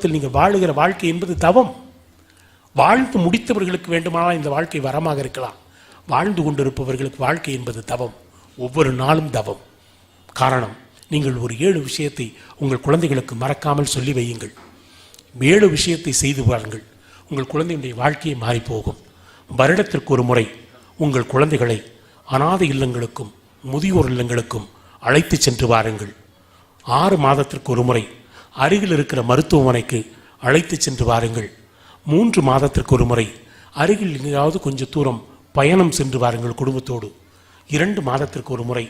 குடும்பத்தில் நீங்கள் வாழுகிற வாழ்க்கை என்பது தவம். வாழ்ந்து முடித்தவர்களுக்கு வேண்டுமானால் இந்த வாழ்க்கை வரமாக இருக்கலாம். வாழ்ந்து கொண்டிருப்பவர்களுக்கு வாழ்க்கை என்பது தவம். ஒவ்வொரு நாளும் தவம். காரணம், நீங்கள் ஒரு 7 விஷயத்தை உங்கள் குழந்தைகளுக்கு மறக்காமல் சொல்லி வையுங்கள். 7 விஷயத்தை செய்து பாருங்கள். உங்கள் குழந்தையுடைய வாழ்க்கையை மாறிப்போகும். வருடத்திற்கு ஒரு முறை உங்கள் குழந்தைகளை அநாதை இல்லங்களுக்கும் முதியோர் இல்லங்களுக்கும் அழைத்து சென்று வாருங்கள். 6 மாதத்திற்கு ஒரு முறை அருகில் இருக்கிற மருத்துவமனைக்கு அழைத்து சென்று வாருங்கள். 3 மாதத்திற்கு ஒரு முறை அருகில் எங்கேயாவது கொஞ்சம் தூரம் பயணம் சென்று வாருங்கள் குடும்பத்தோடு. 2 மாதத்திற்கு ஒரு முறை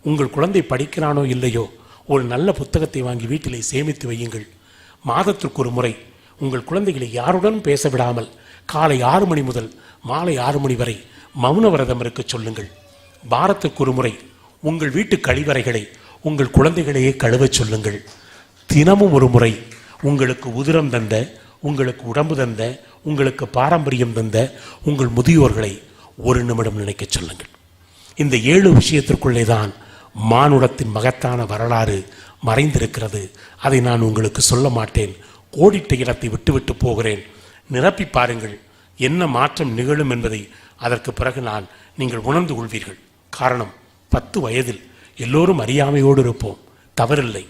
உங்கள் குழந்தை படிக்கிறானோ இல்லையோ ஒரு நல்ல புத்தகத்தை வாங்கி வீட்டிலே சேமித்து வையுங்கள். மாதத்திற்கு ஒரு முறை உங்கள் குழந்தைகளை யாருடன் பேச விடாமல் காலை 6 மணி முதல் மாலை 6 மணி வரை மௌன விரதம் இருக்க சொல்லுங்கள். வாரத்திற்கு ஒரு முறை உங்கள் வீட்டு கழிவறைகளை உங்கள் குழந்தைகளையே கழுவச் சொல்லுங்கள். தினமும் ஒரு முறை உங்களுக்கு உதிரம் தந்த, உங்களுக்கு உடம்பு தந்த, உங்களுக்கு பாரம்பரியம் தந்த உங்கள் முதியோர்களை ஒரு நிமிடம் நினைக்க சொல்லுங்கள். இந்த 7 விஷயத்திற்குள்ளே தான் மானுடத்தின் மகத்தான வரலாறு மறைந்திருக்கிறது. அதை நான் உங்களுக்கு சொல்ல மாட்டேன். கோடிட்ட இடத்தை விட்டுவிட்டு போகிறேன். நிரப்பி பாருங்கள். என்ன மாற்றம் நிகழும் என்பதை அதற்கு பிறகு நீங்கள் உணர்ந்து கொள்வீர்கள். காரணம், 10 வயதில் எல்லோரும் அறியாமையோடு இருப்போம், தவறில்லை.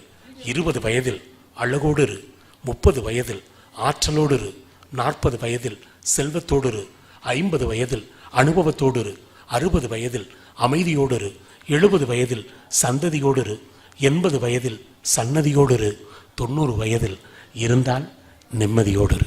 20 வயதில் அழகோடு இரு, 30 வயதில் ஆற்றலோடு இரு, 40 வயதில் செல்வத்தோடு இரு, 50 வயதில் அனுபவத்தோடு இரு, 60 வயதில் அமைதியோடு இரு, 70 வயதில் சந்ததியோடு இரு, 80 வயதில் சன்னதியோடு இரு, 90 வயதில் இருந்தால் நிம்மதியோடு இரு.